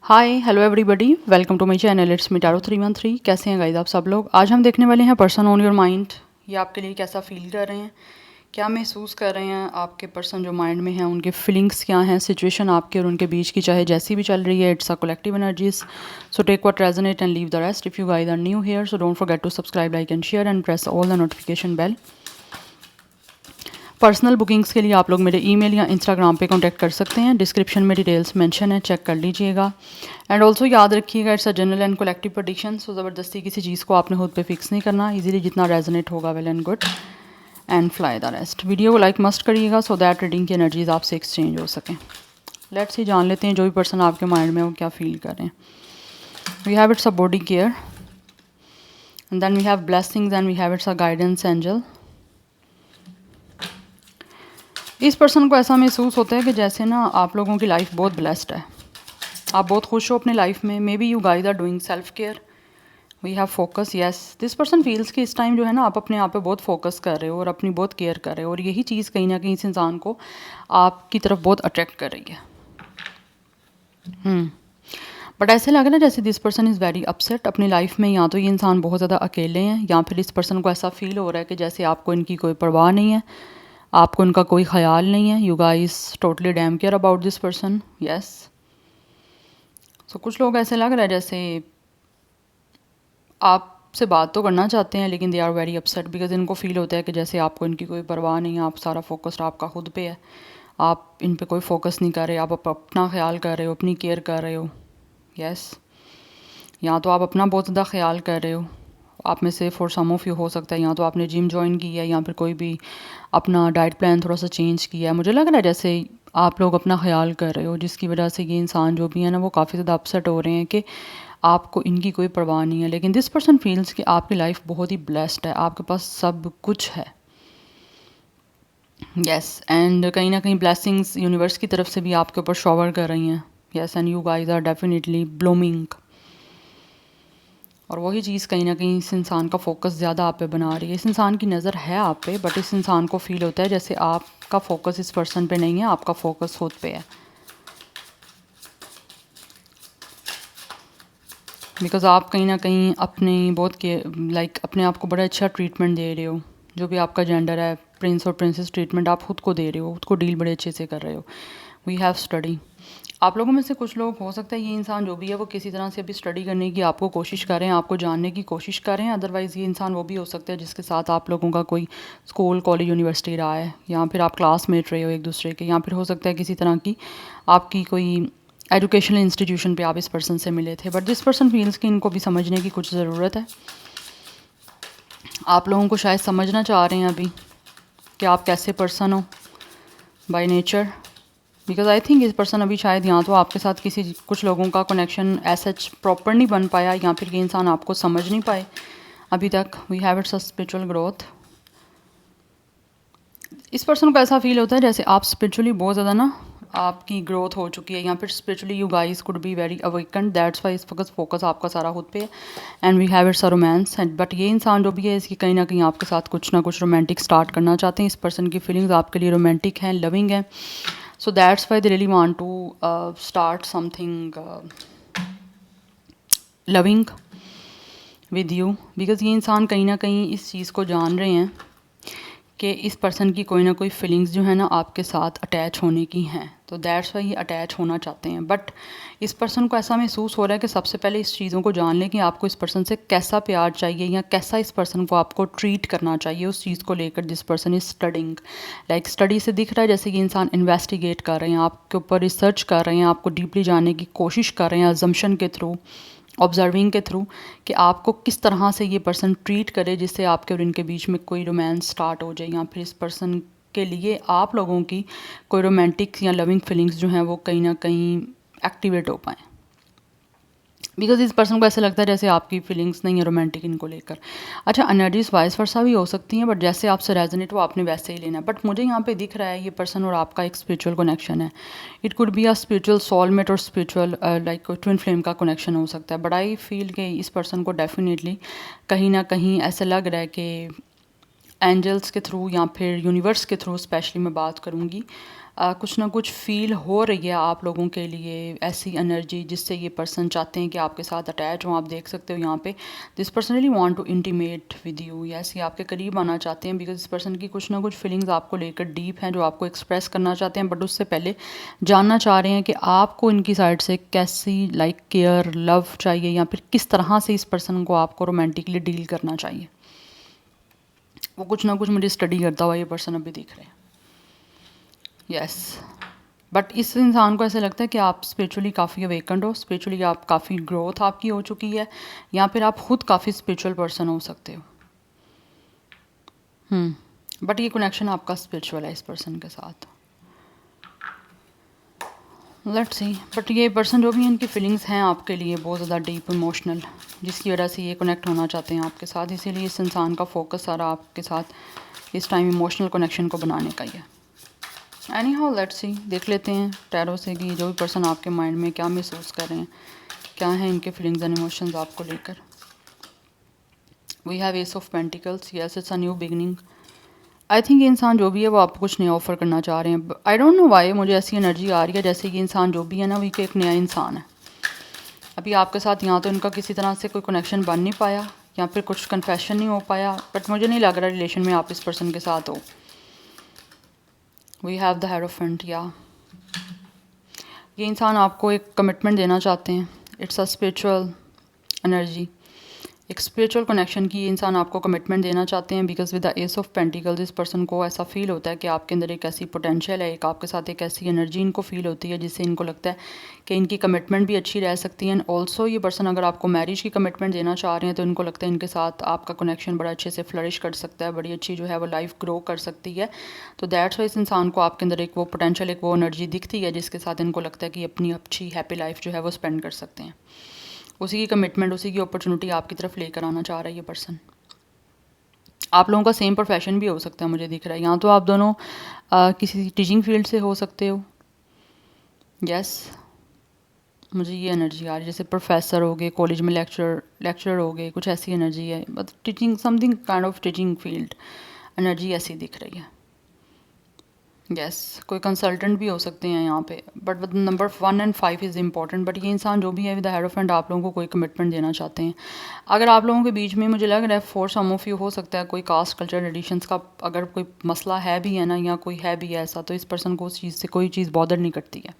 Hi hello everybody, welcome to my channel it's me Taro 313। कैसे हैं guys आप सब लोग। आज हम देखने वाले हैं पर्सन ऑन योर माइंड। ये आपके लिए कैसा फील कर रहे हैं, क्या महसूस कर रहे हैं। आपके पर्सन जो माइंड में हैं उनके फीलिंग्स क्या हैं, सिचुएशन आपके और उनके बीच की चाहे जैसी भी चल रही है। It's a collective energies, so take what resonate and leave the rest. If you guys are new here so don't forget to subscribe, like and share and press all the notification bell. Personal bookings के लिए आप लोग मेरे email या Instagram पे contact कर सकते हैं। डिस्क्रिप्शन में डिटेल्स मेंशन है, चेक कर लीजिएगा। एंड ऑल्सो याद रखिएगा it's a general and collective prediction, so ज़बरदस्ती किसी चीज़ को आपने खुद पे फिक्स नहीं करना। इजीली जितना रेजोनेट होगा well and good, and fly the rest. Video को लाइक मस्ट करिएगा सो दैट रीडिंग की एनर्जीज आपसे एक्सचेंज हो सकें। लेट्स ही जान लेते हैं जो भी पर्सन आपके माइंड में वो क्या फील कर रहे हैं। We have it's a body care, and then we have blessings, and we have it's a guidance angel. इस पर्सन को ऐसा महसूस होता है कि जैसे ना आप लोगों की लाइफ बहुत ब्लेस्ड है, आप बहुत खुश हो अपने लाइफ में। Maybe you guys are doing self care, we have focus. Yes, this person feels कि इस टाइम जो है ना आप अपने आप पे बहुत फोकस कर रहे हो और अपनी बहुत केयर कर रहे हो, और यही चीज़ कहीं ना कहीं इस इंसान को आपकी तरफ बहुत अट्रैक्ट कर रही है। बट ऐसे लग रहा है जैसे this person is very upset अपनी लाइफ में। या तो ये इंसान बहुत ज़्यादा अकेले हैं, या फिर इस पर्सन को ऐसा फील हो रहा है कि जैसे आपको इनकी कोई परवाह नहीं है, आपको इनका कोई ख्याल नहीं है। You guys totally damn care about this person. Yes, so कुछ लोग ऐसे लग रहा है जैसे आपसे बात तो करना चाहते हैं लेकिन they are very upset because इनको फील होता है कि जैसे आपको इनकी कोई परवाह नहीं है। आप सारा फोकस्ड आपका खुद पे है, आप इन पे कोई फोकस नहीं कर रहे, आप अपना ख्याल कर रहे हो, अपनी केयर कर रहे हो। यस, या तो आप अपना बहुत ज़्यादा ख्याल कर रहे हो। आप में से फॉर सम ऑफ यू हो सकता है या तो आपने जिम ज्वाइन की है या फिर कोई भी अपना डाइट प्लान थोड़ा सा चेंज किया है। मुझे लग रहा है जैसे आप लोग अपना ख्याल कर रहे हो, जिसकी वजह से ये इंसान जो भी है ना वो काफ़ी ज़्यादा अपसेट हो रहे हैं कि आपको इनकी कोई परवाह नहीं है। लेकिन दिस पर्सन फील्स कि आपकी लाइफ बहुत ही ब्लेस्ड है, आपके पास सब कुछ है। यस, एंड कहीं ना कहीं ब्लेसिंग्स यूनिवर्स की तरफ से भी आपके ऊपर शॉवर कर रही हैं। Yes, and you guys are definitely blooming. और वही चीज़ कहीं ना कहीं इस इंसान का फोकस ज़्यादा आप पे बना रही है। इस इंसान की नज़र है आप पे, बट इस इंसान को फील होता है जैसे आपका फोकस इस पर्सन पे नहीं है, आपका फोकस खुद पे है। बिकॉज आप कहीं ना कहीं अपने बहुत के अपने आप को बड़ा अच्छा ट्रीटमेंट दे रहे हो। जो भी आपका जेंडर है, प्रिंस और प्रिंसेस ट्रीटमेंट आप खुद को दे रहे हो, खुद को डील बड़े अच्छे से कर रहे हो। We have study. आप लोगों में से कुछ लोग हो सकता है ये इंसान जो भी है वो किसी तरह से अभी स्टडी करने की आपको कोशिश कर रहे हैं, आपको जानने की कोशिश कर रहे हैं। अदरवाइज़ ये इंसान वो भी हो सकता है जिसके साथ आप लोगों का कोई स्कूल कॉलेज यूनिवर्सिटी रहा है, या फिर आप क्लासमेट रहे हो एक दूसरे के, या फिर हो सकता है किसी तरह की आपकी कोई एजुकेशनल इंस्टीट्यूशन पे आप इस पर्सन से मिले थे। बट दिस पर्सन फील्स कि इनको भी समझने की कुछ ज़रूरत है। आप लोगों को शायद समझना चाह रहे हैं अभी कि आप कैसे पर्सन हो by nature. Because I think इस पर्सन अभी शायद यहाँ तो आपके साथ किसी कुछ लोगों का कनेक्शन ऐसा प्रॉपर नहीं बन पाया, या फिर ये इंसान आपको समझ नहीं पाए अभी तक। We have it's a spiritual growth. इस पर्सन को ऐसा फील होता है जैसे आप स्पिरिचुअली बहुत ज़्यादा ना आपकी ग्रोथ हो चुकी है, या फिर spiritually you guys could be very awakened. That's why इस वक्त फोकस आपका सारा खुद पे है। And we have it's a romance. And but ये इंसान जो भी है इसकी कहीं ना कहीं आपके साथ कुछ ना कुछ रोमांटिक स्टार्ट करना चाहते हैं। इस पर्सन की फीलिंग्स आपके लिए रोमांटिक हैं, लविंग है। So that's why they really want to start something loving with you. Because ये इंसान कहीं ना कहीं इस चीज़ को जान रहे हैं कि इस पर्सन की कोई ना कोई फीलिंग्स जो है ना आपके साथ अटैच होने की हैं। तो दैट्स वाई ये अटैच होना चाहते हैं। बट इस पर्सन को ऐसा महसूस हो रहा है कि सबसे पहले इस चीज़ों को जान लें कि आपको इस पर्सन से कैसा प्यार चाहिए, या कैसा इस पर्सन को आपको ट्रीट करना चाहिए। उस चीज़ को लेकर this person is studying. Like study से दिख रहा है जैसे कि इंसान इन्वेस्टिगेट कर रहे हैं, आपके ऊपर रिसर्च कर रहे हैं, आपको डीपली जानने की कोशिश कर रहे हैं अजम्पशन के थ्रू, ऑब्जर्विंग के थ्रू, कि आपको किस तरह से ये पर्सन ट्रीट करे जिससे आपके और इनके बीच में कोई रोमांस स्टार्ट हो जाए, या फिर इस पर्सन के लिए आप लोगों की कोई रोमांटिक या लविंग फीलिंग्स जो हैं वो कहीं ना कहीं एक्टिवेट हो पाएँ। बिकॉज इस पर्सन को ऐसा लगता है जैसे आपकी फीलिंग्स नहीं है रोमांटिक इनको लेकर। अच्छा, एनर्जीज वाइस वर्सा भी हो सकती हैं, बट जैसे आपसे रेजोनेट वो आपने वैसे ही लेना है। बट मुझे यहाँ पे दिख रहा है ये पर्सन और आपका एक स्पिरिचुअल कनेक्शन है। It could be a spiritual soulmate और स्पिरिचुअल लाइक ट्विन फ्लेम का कनेक्शन हो सकता है। बट आई फील कि इस पर्सन को डेफिनेटली कहीं ना कहीं ऐसा लग रहा है कि एंजल्स के थ्रू या फिर यूनिवर्स के थ्रू स्पेशली मैं बात करूँगी, कुछ ना कुछ फ़ील हो रही है आप लोगों के लिए, ऐसी एनर्जी जिससे ये पर्सन चाहते हैं कि आपके साथ अटैच हों। आप देख सकते हो यहाँ पे this person really want to intimate with you, yes, ये आपके करीब आना चाहते हैं बिकॉज इस पर्सन की कुछ ना कुछ फीलिंग्स आपको लेकर डीप हैं जो आपको एक्सप्रेस करना चाहते हैं, बट उससे पहले जानना चाह रहे हैं कि आपको इनकी साइड से कैसी केयर लव चाहिए, या फिर किस तरह से इस पर्सन को आपको रोमांटिकली डील करना चाहिए। वो कुछ ना कुछ मुझे स्टडी करता हुआ ये पर्सन अभी दिख रहे हैं, यस। बट इस इंसान को ऐसा लगता है कि आप स्पिरिचुअली काफ़ी अवेकन्ड हो, स्पिरिचुअली आप काफ़ी ग्रोथ आपकी हो चुकी है, या फिर आप खुद काफ़ी स्पिरिचुअल पर्सन हो सकते हो। बट ये कनेक्शन आपका स्पिरिचुअल है इस पर्सन के साथ, लेट्स सी। बट ये पर्सन जो भी इनकी फीलिंग्स हैं आपके लिए बहुत ज़्यादा डीप इमोशनल, जिसकी वजह से ये कनेक्ट होना चाहते हैं आपके साथ, इसीलिए इस इंसान का फोकस सारा आपके साथ इस टाइम इमोशनल कनेक्शन को बनाने का ही है। एनी हाउ लेट्स सी, देख लेते हैं टैरो से कि जो भी पर्सन आपके माइंड में क्या महसूस कर रहे हैं, क्या है इनके फीलिंग्स एंड इमोशंस आपको लेकर। We have ace of pentacles, yes it's a new beginning. I think ये इंसान जो भी है वो आपको कुछ नया ऑफर करना चाह रहे हैं। आई डोंट नो वाई, मुझे ऐसी एनर्जी आ रही है जैसे ये इंसान जो भी है ना, वो एक नया इंसान है। अभी आपके साथ यहाँ तो इनका किसी तरह से कोई कनेक्शन बन नहीं पाया, या फिर कुछ कन्फेशन नहीं हो पाया, बट मुझे नहीं लग रहा रिलेशन में आप इस पर्सन के साथ हो। वी हैव द हेरोफेंट, या ये इंसान आपको एक कमिटमेंट देना चाहते हैं। इट्स अ स्पिरिचुअल एनर्जी, एक स्पिरिचुअल कनेक्शन की ये इंसान आपको कमिटमेंट देना चाहते हैं because with the S of pentacles इस पर्सन को ऐसा फील होता है कि आपके अंदर एक ऐसी पोटेंशियल है, एक आपके साथ एक ऐसी एनर्जी इनको फील होती है जिससे इनको लगता है कि इनकी कमिटमेंट भी अच्छी रह सकती है। एंड ऑल्सो ये पर्सन अगर आपको मैरिज की कमिटमेंट देना चाह रहे हैं तो इनको लगता है इनके साथ आपका कनेक्शन बड़ा अच्छे से फ्लरिश कर सकता है, बड़ी अच्छी जो है वो लाइफ ग्रो कर सकती है। तो दैट्स वाई इस इंसान को आपके अंदर एक वो पोटेंशियल, एक वो एनर्जी दिखती है जिसके साथ इनको लगता है कि अपनी अच्छी हैप्पी लाइफ जो है वो स्पेंड कर सकते हैं। उसी की कमिटमेंट, उसी की अपॉर्चुनिटी आपकी तरफ लेकर आना चाह रहा है ये पर्सन। आप लोगों का सेम प्रोफेशन भी हो सकता है, मुझे दिख रहा है यहाँ तो आप दोनों किसी टीचिंग फील्ड से हो सकते हो, यस मुझे ये एनर्जी आ रही है जैसे प्रोफेसर हो गए, कॉलेज में लेक्चरर हो गए, कुछ ऐसी एनर्जी है, but teaching something kind of teaching field energy ऐसी दिख रही है, यस कोई कंसल्टेंट भी हो सकते हैं यहाँ पे। बट नंबर 1 और 5 इज़ इम्पॉर्टेंट। बट ये इंसान जो भी है विद द हेरोफेंट आप लोगों को कोई कमिटमेंट देना चाहते हैं। अगर आप लोगों के बीच में मुझे लग रहा है फॉर सम ऑफ यू हो सकता है कोई कास्ट कल्चर ट्रेडिशंस का अगर कोई मसला है भी है ना, या कोई है भी ऐसा, तो इस पर्सन को उस चीज़ से कोई चीज़ बॉदर नहीं करती है।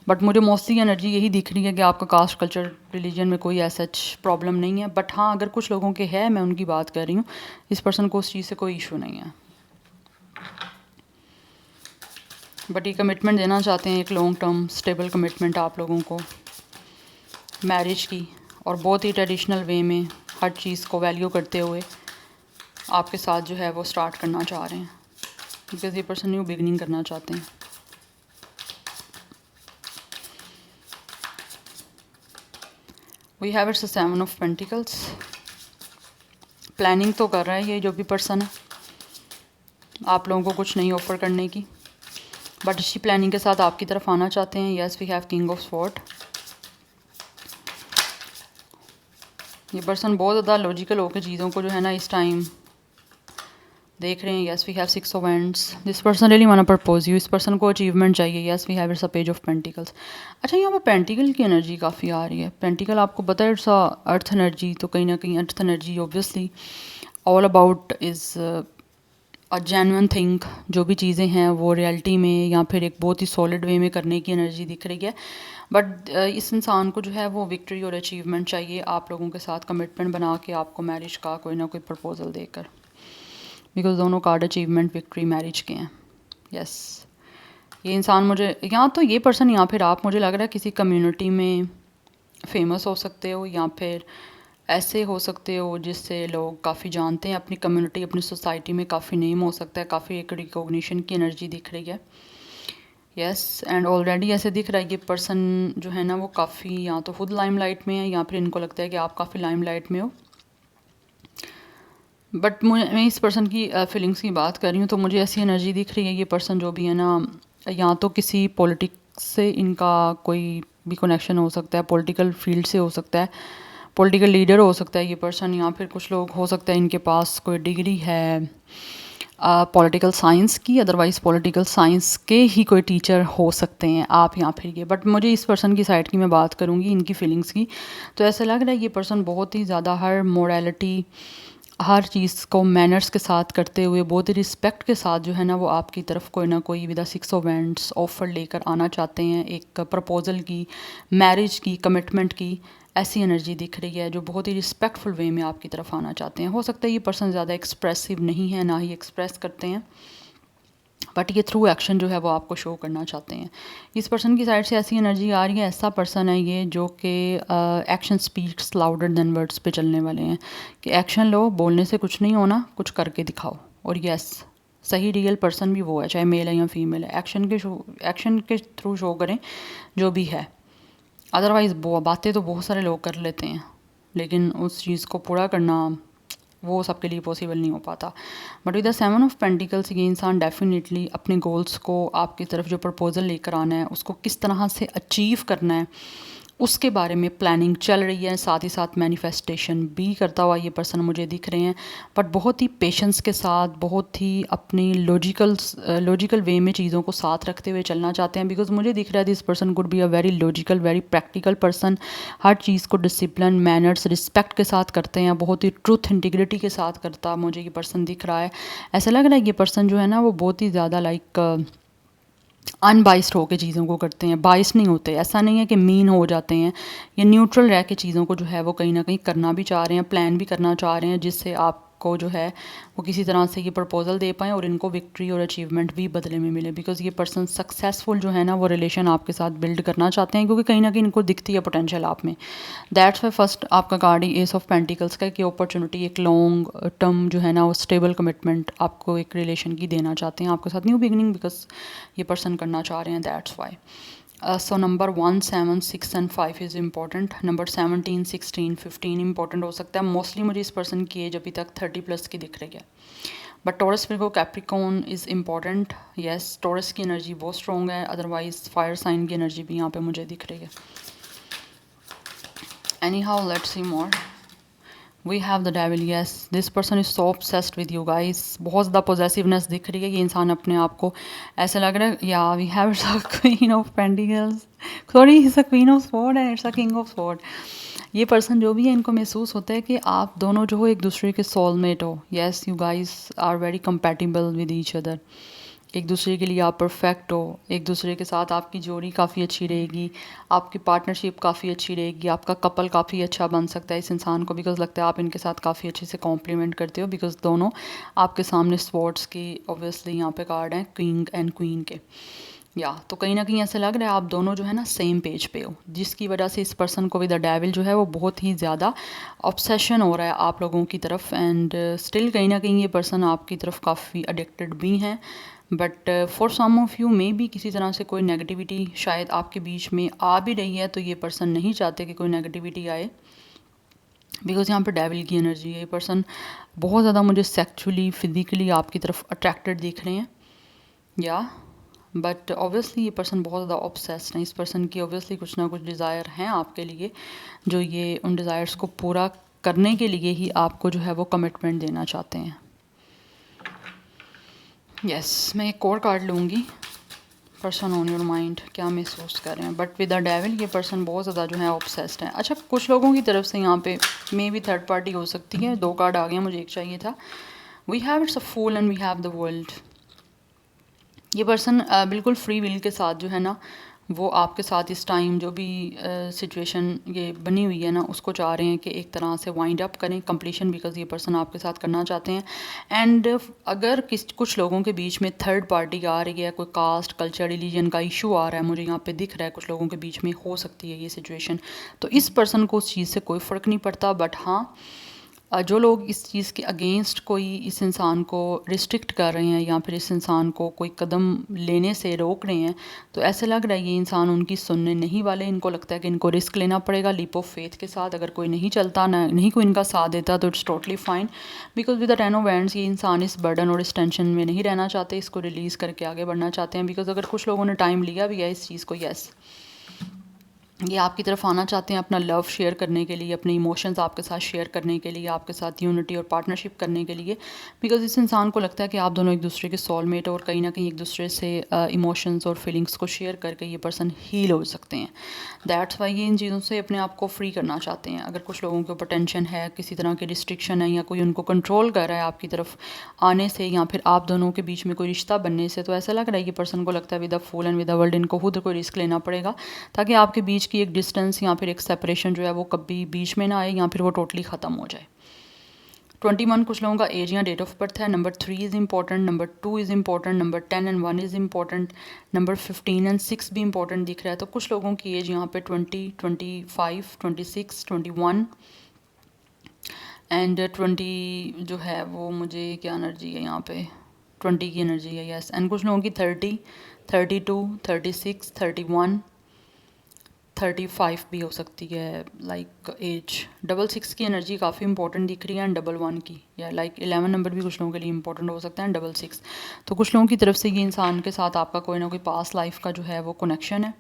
बट मुझे मोस्टली एनर्जी यही दिख रही है कि आपका कास्ट कल्चर रिलीजन में कोई ऐसा प्रॉब्लम नहीं है। बट हाँ, अगर कुछ लोगों के है, मैं उनकी बात कर रही हूँ, इस पर्सन को उस चीज़ से कोई इशू नहीं है। बट ये कमिटमेंट देना चाहते हैं, एक लॉन्ग टर्म स्टेबल कमिटमेंट आप लोगों को मैरिज की, और बहुत ही ट्रेडिशनल वे में हर चीज़ को वैल्यू करते हुए आपके साथ जो है वो स्टार्ट करना चाह रहे हैं बिकॉज ये पर्सन न्यू बिगनिंग करना चाहते हैं। We have it's 7 of pentacles. Planning तो कर रहा है ये जो भी पर्सन है आप लोगों को कुछ नहीं ऑफर करने की, बट इसी प्लानिंग के साथ आपकी तरफ आना चाहते हैं। Yes we have king of sword. ये पर्सन बहुत ज़्यादा लॉजिकल होकर चीज़ों को जो है ना इस टाइम देख रहे हैं। Yes we have 6 of wands. This person really want to propose you. इस पर्सन को अचीवमेंट चाहिए। Yes we have it's a page of pentacles. अच्छा, यहाँ पे पेंटिकल की एनर्जी काफ़ी आ रही है। पेंटिकल आपको पता है इट्स अर्थ एनर्जी, तो कहीं ना कहीं earth energy obviously all about is a genuine thing. जो भी चीज़ें हैं वो रियलिटी में या फिर एक बहुत ही सॉलिड वे में करने की एनर्जी दिख रही है। बट इस इंसान को जो है वो विक्ट्री और अचीवमेंट चाहिए आप लोगों के साथ कमिटमेंट बना के आपको मैरिज का कोई ना कोई प्रपोजल देकर, बिकॉज दोनों कार्ड अचीवमेंट विक्ट्री मैरिज के हैं। यस ये इंसान मुझे यहाँ तो ये पर्सन या फिर आप मुझे लग रहा है किसी कम्युनिटी में फेमस हो सकते हो या फिर ऐसे हो सकते हो जिससे लोग काफ़ी जानते हैं अपनी कम्युनिटी, अपनी सोसाइटी में काफ़ी नेम हो सकता है, काफ़ी एक रिकॉग्निशन की एनर्जी दिख रही है। यस एंड ऑलरेडी ऐसे दिख रहा है ये पर्सन जो है ना वो काफ़ी या तो खुद लाइमलाइट में है या फिर इनको लगता है कि आप काफ़ी लाइमलाइट में हो। बट मैं इस पर्सन की फीलिंग्स की बात कर रही हूँ तो मुझे ऐसी एनर्जी दिख रही है ये पर्सन जो भी है ना या तो किसी पॉलिटिक्स से इनका कोई भी कनेक्शन हो सकता है, पॉलिटिकल फील्ड से हो सकता है, पॉलिटिकल लीडर हो सकता है ये पर्सन, या फिर कुछ लोग हो सकता है इनके पास कोई डिग्री है पॉलिटिकल साइंस की, अदरवाइज़ पॉलिटिकल साइंस के ही कोई टीचर हो सकते हैं आप या फिर ये। बट मुझे इस पर्सन की साइड की मैं बात करूँगी, इनकी फीलिंग्स की, तो ऐसा लग रहा है ये पर्सन बहुत ही ज़्यादा हर मोरालिटी, हर चीज़ को मैनर्स के साथ करते हुए, बहुत ही रिस्पेक्ट के साथ जो है ना वो आपकी तरफ कोई ना कोई with six of wands offer लेकर आना चाहते हैं, एक प्रपोज़ल की, मैरिज की, कमिटमेंट की, ऐसी एनर्जी दिख रही है जो बहुत ही रिस्पेक्टफुल वे में आपकी तरफ आना चाहते हैं। हो सकता है ये पर्सन ज़्यादा एक्सप्रेसिव नहीं है, ना ही एक्सप्रेस करते हैं, बट ये थ्रू एक्शन जो है वो आपको शो करना चाहते हैं। इस पर्सन की साइड से ऐसी एनर्जी आ रही है, ऐसा पर्सन है ये जो कि action speaks louder than words पे चलने वाले हैं, कि एक्शन लो, बोलने से कुछ नहीं होना, कुछ करके दिखाओ। और यस, सही रियल पर्सन भी वो है, चाहे मेल है या फीमेल है, एक्शन के थ्रू शो करें जो भी है। अदरवाइज़ बातें तो बहुत सारे लोग कर लेते हैं, लेकिन उस चीज़ को पूरा करना वो सबके लिए पॉसिबल नहीं हो पाता। But with the 7 of pentacles ये इंसान डेफिनेटली अपने गोल्स को, आपकी तरफ जो प्रपोज़ल लेकर आना है उसको किस तरह से अचीव करना है उसके बारे में प्लानिंग चल रही है। साथ ही साथ मैनिफेस्टेशन भी करता हुआ ये पर्सन मुझे दिख रहे हैं, बट बहुत ही पेशेंस के साथ, बहुत ही अपनी लॉजिकल वे में चीज़ों को साथ रखते हुए चलना चाहते हैं। बिकॉज मुझे दिख रहा है this person could be a very logical, very practical person. हर चीज़ को डिसिप्लिन, मैनर्स, रिस्पेक्ट के साथ करते हैं, बहुत ही ट्रूथ, इंटीग्रिटी के साथ करता मुझे ये पर्सन दिख रहा है। ऐसा लग रहा है ये पर्सन जो है ना वो बहुत ही ज़्यादा लाइक अनबाइस्ड होकर चीज़ों को करते हैं, बाइस नहीं होते। ऐसा नहीं है कि मीन हो जाते हैं, ये न्यूट्रल रह के चीज़ों को जो है वो कहीं ना कहीं करना भी चाह रहे हैं, प्लान भी करना चाह रहे हैं, जिससे आपको जो है वो किसी तरह से ये प्रपोजल दे पाएँ और इनको विक्ट्री और अचीवमेंट भी बदले में मिले। बिकॉज ये पर्सन सक्सेसफुल जो है ना वो रिलेशन आपके साथ बिल्ड करना चाहते हैं, क्योंकि कहीं ना कहीं इनको दिखती है पोटेंशियल आप में। दैट्स वाई फर्स्ट आपका card he S of pentacles का, कि अपॉर्चुनिटी, एक लॉन्ग टर्म जो है ना वो स्टेबल कमिटमेंट आपको एक रिलेशन की देना चाहते हैं, आपके साथ न्यू बिगनिंग बिकॉज ये पर्सन करना चाह रहे हैं। That's why so number 1, 7, 6 and 5 is important. Number 17, 16, 15 important हो सकता है। मोस्टली मुझे इस पर्सन की एज अभी तक 30+ की दिख रही है। But Taurus, Virgo, Capricorn is important. Yes, Taurus की एनर्जी बहुत स्ट्रॉन्ग है, अदरवाइज फायर साइन की एनर्जी भी यहाँ पे मुझे दिख रही है। Anyhow let's see more. We have the devil. Yes, this person is so obsessed with you guys. बहुत ज़्यादा पॉजेसिवनेस दिख रही है, ये इंसान अपने आप को ऐसा लग रहा है, या we have queen of pentacles, sorry it's a queen of sword and it's a king of sword. ये पर्सन जो भी है इनको महसूस होता है कि आप दोनों जो हो एक दूसरे के सोलमेट हो। Yes, you guys are very compatible with each other. एक दूसरे के लिए आप परफेक्ट हो, एक दूसरे के साथ आपकी जोड़ी काफ़ी अच्छी रहेगी, आपकी पार्टनरशिप काफ़ी अच्छी रहेगी, आपका कपल काफ़ी अच्छा बन सकता है इस इंसान को। बिकॉज लगता है आप इनके साथ काफ़ी अच्छे से कॉम्प्लीमेंट करते हो, बिकॉज दोनों आपके सामने स्वॉर्ड्स की ऑब्वियसली यहाँ पे कार्ड हैं, किंग एंड क्वीन के। या तो कहीं ना कहीं ऐसा लग रहा है आप दोनों जो है ना सेम पेज पे हो, जिसकी वजह से इस पर्सन को विद द डेविल जो है वो बहुत ही ज़्यादा ऑब्सेशन हो रहा है आप लोगों की तरफ। एंड स्टिल कहीं ना कहीं ये पर्सन आपकी तरफ काफ़ी अडिक्टेड भी हैं। But for some of you may भी किसी तरह से कोई नेगेटिविटी शायद आपके बीच में आ भी रही है, तो ये पर्सन नहीं चाहते कि कोई नेगेटिविटी आए, बिकॉज यहाँ पे डेविल की एनर्जी है। ये पर्सन बहुत ज़्यादा मुझे सेक्चुअली, फिजिकली आपकी तरफ अट्रैक्टेड दिख रहे हैं। या बट ऑब्वियसली ये पर्सन बहुत ज़्यादा ऑब्सेस्ड है। इस पर्सन की ऑब्वियसली कुछ ना कुछ डिज़ायर हैं आपके लिए, जो ये उन डिज़ायर्स को पूरा करने के लिए ही आपको जो है वो कमिटमेंट देना चाहते हैं। यस, मैं एक और कार्ड लूँगी। पर्सन ऑन योर माइंड क्या महसूस कर रहे हैं। बट विद द डेविल ये पर्सन बहुत ज़्यादा जो है ऑब्सेस्ड है। अच्छा, कुछ लोगों की तरफ से यहाँ पे मे भी थर्ड पार्टी हो सकती है। 2 कार्ड आ गए, मुझे एक चाहिए था। We have it's a fool and we have the world. ये पर्सन बिल्कुल फ्री विल के साथ जो है ना वो आपके साथ इस टाइम जो भी सिचुएशन ये बनी हुई है ना उसको चाह रहे हैं कि एक तरह से वाइंड अप करें, कंप्लीशन, बिकॉज ये पर्सन आपके साथ करना चाहते हैं। एंड अगर कुछ लोगों के बीच में थर्ड पार्टी आ रही है, कोई कास्ट, कल्चर, रिलीजन का इशू आ रहा है, मुझे यहाँ पे दिख रहा है कुछ लोगों के बीच में हो सकती है ये सिचुएशन, तो इस पर्सन को उस चीज़ से कोई फ़र्क नहीं पड़ता। बट हाँ, जो लोग इस चीज़ के अगेंस्ट कोई इस इंसान को रिस्ट्रिक्ट कर रहे हैं या फिर इस इंसान को कोई कदम लेने से रोक रहे हैं, तो ऐसे लग रहा है ये इंसान उनकी सुनने नहीं वाले। इनको लगता है कि इनको रिस्क लेना पड़ेगा लीप ऑफ फेथ के साथ। अगर कोई नहीं चलता, ना नहीं कोई इनका साथ देता, तो it's totally fine, because with the 10 of wands ये इंसान इस बर्डन और इस टेंशन में नहीं रहना चाहते, इसको रिलीज़ करके आगे बढ़ना चाहते हैं। बिकॉज अगर कुछ लोगों ने टाइम लिया भी है इस चीज़ को, येस, ये आपकी तरफ आना चाहते हैं अपना लव शेयर करने के लिए, अपने इमोशंस आपके साथ शेयर करने के लिए, आपके साथ यूनिटी और पार्टनरशिप करने के लिए, बिकॉज इस इंसान को लगता है कि आप दोनों एक दूसरे के सोलमेट और कहीं ना कहीं एक दूसरे से इमोशंस और फीलिंग्स को शेयर करके ये पर्सन हील हो सकते हैं। दैट्स वाई ये इन चीज़ों से अपने आप को फ्री करना चाहते हैं। अगर कुछ लोगों के ऊपर टेंशन है, किसी तरह की रिस्ट्रिक्शन है, या कोई उनको कंट्रोल कर रहा है आपकी तरफ आने से, या फिर आप दोनों के बीच में कोई रिश्ता बनने से, तो ऐसा लग रहा है कि पर्सन को लगता है with the fool and with the world इनको खुद कोई रिस्क लेना पड़ेगा ताकि आपके बीच की एक डिस्टेंस या फिर एक सेपरेशन जो है वो कभी बीच में ना आए या फिर वो टोटली ख़त्म हो जाए। 21 कुछ लोगों का एज या डेट ऑफ बर्थ है। Number 3 is important, number 2 is important, number 10 and 1 is important, number 15 and 6 भी इंपॉर्टेंट दिख रहा है। तो कुछ लोगों की एज यहाँ पे 20, 25, 26, 21 एंड 20 जो है वो मुझे क्या एनर्जी है यहाँ पे 20 की एनर्जी है, यस। एंड कुछ लोगों की 30, 32, 36, 31, 35 भी हो सकती है लाइक एज। 66 की एनर्जी काफ़ी इंपॉर्टेंट दिख रही है, एंड 11 की, या लाइक 11 नंबर भी कुछ लोगों के लिए इंपॉर्टेंट हो सकता है, एंड 66। तो कुछ लोगों की तरफ से ये इंसान के साथ आपका कोई ना कोई पास्ट लाइफ का जो है वो कनेक्शन है।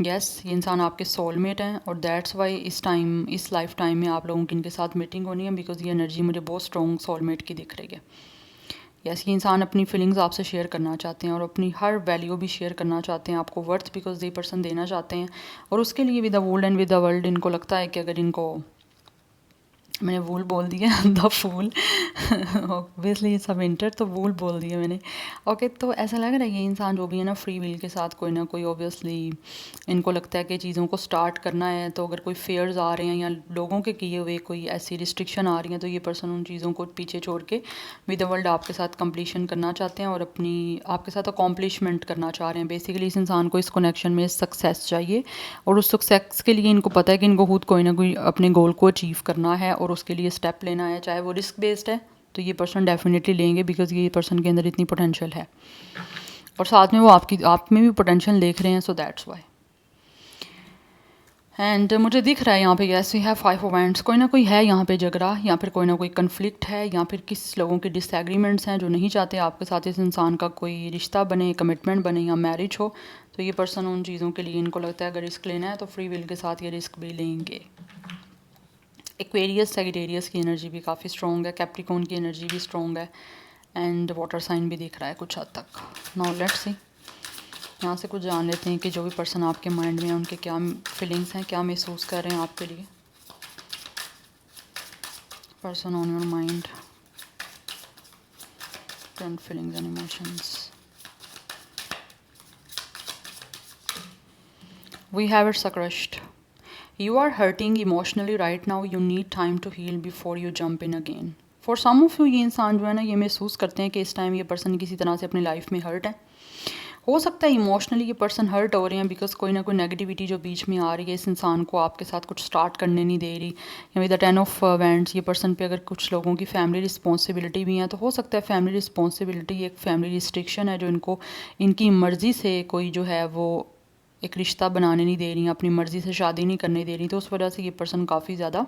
यस, ये इंसान आपके सोलमेट हैं और दैट्स वाई इस लाइफ टाइम में आप लोगों की इनके साथ मीटिंग होनी है, बिकॉज ये एनर्जी मुझे बहुत स्ट्रॉन्ग सोलमेट की दिख रही है। यस, ये इंसान अपनी फीलिंग्स आपसे शेयर करना चाहते हैं और अपनी हर वैल्यू भी शेयर करना चाहते हैं आपको, वर्थ बिकॉज ये पर्सन देना चाहते हैं। और उसके लिए with the wool and with the world इनको लगता है कि अगर इनको, मैंने वूल बोल दिया द फूल ऑब्वियसली सब इंटर, तो वूल बोल दिया मैंने। ओके, तो ऐसा लग रहा है ये इंसान जो भी है ना फ्री विल के साथ कोई ना कोई ऑब्वियसली इनको लगता है कि चीज़ों को स्टार्ट करना है। तो अगर कोई फेयर्स आ रहे हैं या लोगों के किए हुए कोई ऐसी रिस्ट्रिक्शन आ रही हैं, तो ये पर्सन उन चीज़ों को पीछे छोड़ के विद द वर्ल्ड आपके साथ कंप्लीशन करना चाहते हैं और अपनी आपके साथ अकॉम्प्लिशमेंट करना चाह रहे हैं। बेसिकली इस इंसान को इस कनेक्शन में सक्सेस चाहिए और उस सक्सेस के लिए इनको पता है कि इनको खुद कोई ना कोई अपने गोल को अचीव करना है और उसके लिए स्टेप लेना है, चाहे वो रिस्क बेस्ड है तो ये पर्सन डेफिनेटली लेंगे, बिकॉज ये पर्सन के अंदर इतनी पोटेंशियल है और साथ में वो आप में भी पोटेंशियल देख रहे हैं, सो दैट्स वाई। एंड मुझे दिख रहा है यहाँ पे yes we have 5 of wands, कोई ना कोई है यहाँ पे झगड़ा, या फिर कोई ना कोई कन्फ्लिक्ट है, या फिर किस लोगों के डिसएग्रीमेंट्स हैं जो नहीं चाहते आपके साथ इस इंसान का कोई रिश्ता बने, कमिटमेंट बने या मैरिज हो। तो ये पर्सन उन चीज़ों के लिए इनको लगता है अगर रिस्क लेना है तो फ्री विल के साथ ये रिस्क भी लेंगे। एक्वेरियस सैजिटेरियस की एनर्जी भी काफ़ी स्ट्रॉन्ग है, कैप्रिकॉर्न की एनर्जी भी स्ट्रॉन्ग है, एंड वाटर साइन भी दिख रहा है कुछ हद तक। नाउ लेट्स सी, यहाँ से कुछ जान लेते हैं कि जो भी पर्सन आपके माइंड में है उनके क्या फीलिंग्स हैं, क्या महसूस कर रहे हैं आपके लिए। Person on your mind, current feelings and emotions. We have it's crushed, you are hurting emotionally right now, you need time to heal before you jump in again. For some of you ये इंसान जो है ना ये महसूस करते हैं कि इस टाइम ये पर्सन किसी तरह से अपनी लाइफ में हर्ट है। हो सकता है इमोशनली ये पर्सन हर्ट हो रहे हैं बिकॉज कोई ना कोई नेगेटिविटी जो बीच में आ रही है इस इंसान को आपके साथ कुछ स्टार्ट करने नहीं दे रही, या विद द 10 ऑफ वैंड्स ये पर्सन पे अगर कुछ लोगों की फैमिली रिस्पॉन्सिबिलिटी भी है, तो हो सकता है फैमिली रिस्पॉन्सिबिलिटी एक फैमिली रिस्ट्रिक्शन है जो इनको इनकी मर्ज़ी से कोई जो है वो एक रिश्ता बनाने नहीं दे रही, अपनी मर्ज़ी से शादी नहीं करने दे रही। तो उस वजह से ये पर्सन काफ़ी ज़्यादा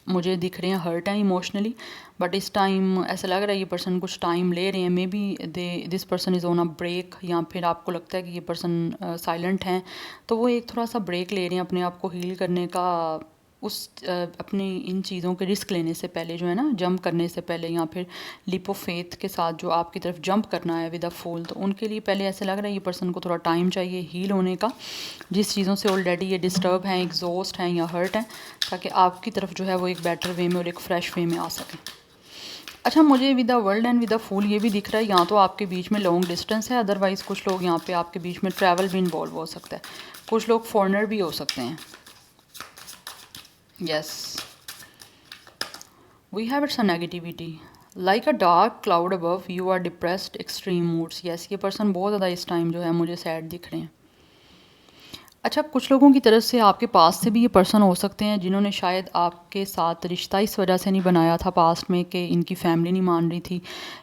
मुझे दिख रहे हैं हर्ट हैं इमोशनली। बट इस टाइम ऐसा लग रहा है ये पर्सन कुछ टाइम ले रहे हैं, maybe this person is on a break, या फिर आपको लगता है कि ये पर्सन साइलेंट हैं तो वो एक थोड़ा सा ब्रेक ले रहे हैं अपने आप को हील करने का, उस अपनी इन चीज़ों के रिस्क लेने से पहले जो है ना, जंप करने से पहले, या फिर लीप ऑफ फेथ के साथ जो आपकी तरफ जंप करना है विद अ फूल, तो उनके लिए पहले ऐसे लग रहा है ये पर्सन को थोड़ा टाइम चाहिए हील होने का, जिस चीज़ों से ऑलरेडी ये डिस्टर्ब हैं, एग्जॉस्ट हैं या हर्ट हैं, ताकि आपकी तरफ जो है वो एक बेटर वे में और एक फ्रेश वे में आ सकें। अच्छा, मुझे with the world and with the fool ये भी दिख रहा है, यहाँ तो आपके बीच में लॉन्ग डिस्टेंस है, अदरवाइज़ कुछ लोग यहाँ पे आपके बीच में ट्रैवल भी इन्वॉल्व हो सकता है, कुछ लोग फॉरनर भी हो सकते हैं। Yes, we have it's a negativity like a dark cloud above, you are depressed, extreme moods. Yes, ये पर्सन बहुत ज़्यादा इस टाइम जो है मुझे सैड दिख रहे हैं। अच्छा, कुछ लोगों की तरफ से आपके पास से भी ये पर्सन हो सकते हैं जिन्होंने शायद आपके साथ रिश्ता इस वजह से नहीं बनाया था पास्ट में कि इनकी फैमिली नहीं मान रही थी,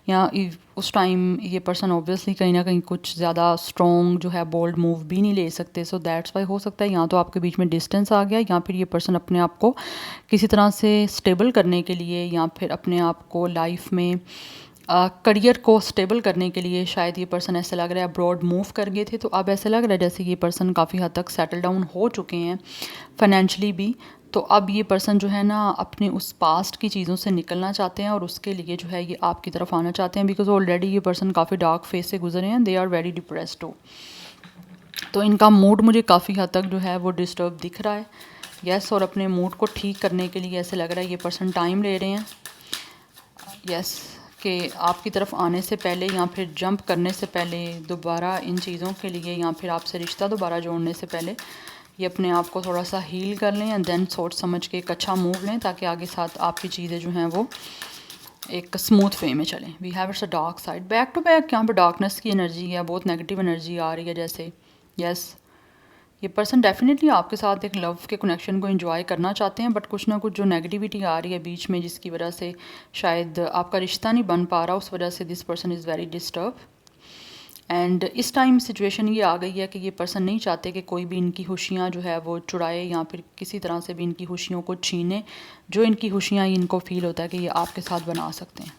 या उस टाइम ये पर्सन ऑब्वियसली कहीं ना कहीं कुछ ज़्यादा स्ट्रॉन्ग जो है बोल्ड मूव भी नहीं ले सकते। सो दैट्स वाई हो सकता है या तो आपके बीच में डिस्टेंस आ गया, या फिर ये पर्सन अपने आप को किसी तरह से स्टेबल करने के लिए, या फिर अपने आप को लाइफ में करियर को स्टेबल करने के लिए शायद ये पर्सन ऐसा लग रहा है अब्रॉड मूव कर गए थे, तो अब ऐसा लग रहा है जैसे ये पर्सन काफ़ी हद तक सेटल डाउन हो चुके हैं फाइनेंशियली भी। तो अब ये पर्सन जो है ना अपने उस पास्ट की चीज़ों से निकलना चाहते हैं और उसके लिए जो है ये आपकी तरफ आना चाहते हैं, बिकॉज ऑलरेडी ये पर्सन काफ़ी डार्क फेज से गुजरे हैं, दे आर वेरी डिप्रेस्ड हो। तो इनका मूड मुझे काफ़ी हद तक जो है वो डिस्टर्ब दिख रहा है, यस। और अपने मूड को ठीक करने के लिए ऐसे लग रहा है ये पर्सन टाइम ले रहे हैं, यस, कि आपकी तरफ आने से पहले या फिर जंप करने से पहले दोबारा इन चीज़ों के लिए या फिर आपसे रिश्ता दोबारा जोड़ने से पहले ये अपने आप को थोड़ा सा हील कर लें एंड देन सोच समझ के एक अच्छा मूव लें, ताकि आगे साथ आपकी चीज़ें जो हैं वो एक स्मूथ वे में चलें। We have it's a dark side, back to back यहाँ पर डार्कनेस की एनर्जी है, बहुत नेगेटिव एनर्जी आ रही है जैसे, यस। ये पर्सन डेफिनेटली आपके साथ एक लव के कनेक्शन को एंजॉय करना चाहते हैं, बट कुछ ना कुछ जो नेगेटिविटी आ रही है बीच में जिसकी वजह से शायद आपका रिश्ता नहीं बन पा रहा, उस वजह से this person is very disturb. And इस टाइम सिचुएशन ये आ गई है कि ये पर्सन नहीं चाहते कि कोई भी इनकी खुशियाँ जो है वो चुराए या फिर किसी तरह से भी इनकी खुशियों को छीने। जो इनकी खुशियाँ इनको फील होता है कि ये आपके साथ बना सकते हैं,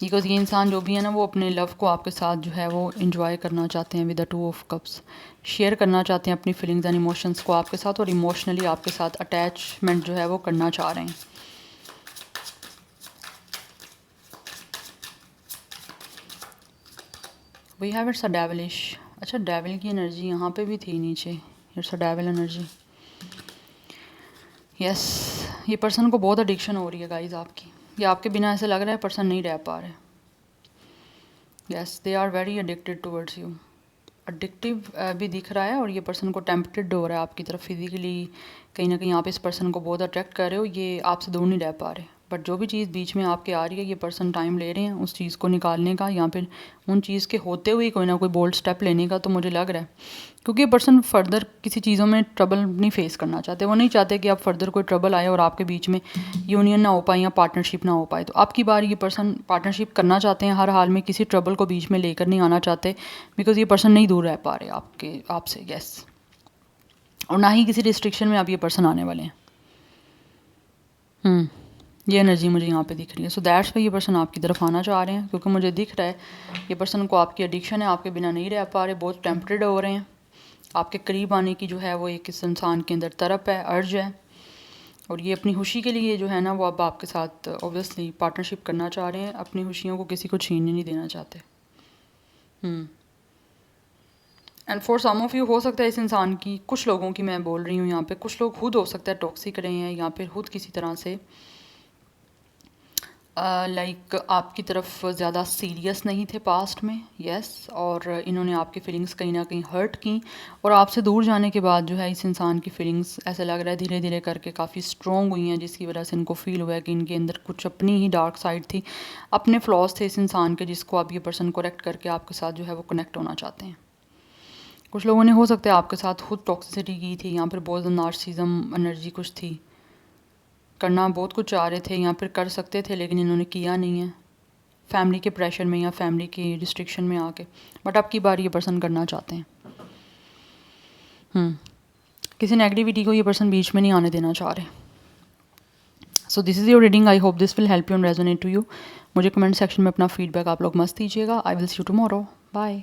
बिकॉज ये इंसान जो भी है ना वो अपने लव को आपके साथ जो है वो इन्जॉय करना चाहते हैं with the 2 of cups, share करना चाहते हैं अपनी फीलिंग्स एंड इमोशंस को आपके साथ, और इमोशनली आपके साथ अटैचमेंट जो है वो करना चाह रहे हैं। We have it's a devilish, अच्छा डेविल की एनर्जी यहाँ पे भी थी नीचे, it's a devil energy, yes. ये पर्सन को बहुत एडिक्शन हो रही है गाइज आपकी, ये आपके बिना ऐसे लग रहा है पर्सन नहीं रह पा रहे, yes, they are very addicted towards you. Addictive भी दिख रहा है और ये पर्सन को टेम्पटेड हो रहा है आपकी तरफ फिजिकली, कहीं ना कहीं आप इस पर्सन को बहुत अट्रैक्ट कर रहे हो, ये आपसे दूर नहीं रह पा रहे, बट जो भी चीज़ बीच में आपके आ रही है ये पर्सन टाइम ले रहे हैं उस चीज़ को निकालने का या फिर उन चीज़ के होते हुए कोई ना कोई बोल्ड स्टेप लेने का। तो मुझे लग रहा है क्योंकि ये पर्सन फर्दर किसी चीज़ों में ट्रबल नहीं फेस करना चाहते, वो नहीं चाहते कि आप फर्दर कोई ट्रबल आए और आपके बीच में यूनियन ना हो पाए या पार्टनरशिप ना हो पाए। तो आपकी बार ये पर्सन पार्टनरशिप करना चाहते हैं हर हाल में, किसी ट्रबल को बीच में लेकर नहीं आना चाहते, बिकॉज ये पर्सन नहीं दूर रह पा रहे आपसे, यस। और ना ही किसी रिस्ट्रिक्शन में आप ये पर्सन आने वाले हैं। ये एनर्जी मुझे यहाँ पे दिख रही है, सो दैट्स वाई ये पर्सन आपकी तरफ आना चाह रहे हैं, क्योंकि मुझे दिख रहा है ये पर्सन को आपकी एडिक्शन है, आपके बिना नहीं रह पा रहे, बहुत टेम्पटेड हो रहे हैं, आपके करीब आने की जो है वो एक इस इंसान के अंदर तरफ है, अर्ज है, और ये अपनी खुशी के लिए जो है ना वो अब आपके साथ ऑब्वियसली पार्टनरशिप करना चाह रहे हैं, अपनी खुशियों को किसी को छीनने नहीं देना चाहते। And for some of you हो सकता है इस इंसान की, कुछ लोगों की मैं बोल रही हूँ यहाँ पे, कुछ लोग खुद हो सकता है टॉक्सिक रहे हैं या फिर खुद किसी तरह से लाइक आपकी तरफ ज़्यादा सीरियस नहीं थे पास्ट में, यस। और इन्होंने आपकी फीलिंग्स कहीं ना कहीं हर्ट की, और आपसे दूर जाने के बाद जो है इस इंसान की फीलिंग्स ऐसा लग रहा है धीरे धीरे करके काफ़ी स्ट्रॉन्ग हुई हैं, जिसकी वजह से इनको फील हुआ है कि इनके अंदर कुछ अपनी ही डार्क साइड थी, अपने फ्लॉज थे इस इंसान के, जिसको आप ये पर्सन करेक्ट करके आपके साथ जो है वो कनेक्ट होना चाहते हैं। कुछ लोगों ने हो सकता है आपके साथ खुद टॉक्सिसिटी की थी, यहाँ पर बहुत नार्सिज्म एनर्जी कुछ थी, करना बहुत कुछ चाह रहे थे या फिर कर सकते थे लेकिन इन्होंने किया नहीं है, फैमिली के प्रेशर में या फैमिली की रिस्ट्रिक्शन में आके, बट अब की बार ये पर्सन करना चाहते हैं। किसी नेगेटिविटी को ये पर्सन बीच में नहीं आने देना चाह रहे। So this is your reading, I hope this will help you and resonate to you. मुझे कमेंट सेक्शन में अपना फीडबैक आप लोग मस्त दीजिएगा। I will see you tomorrow, bye.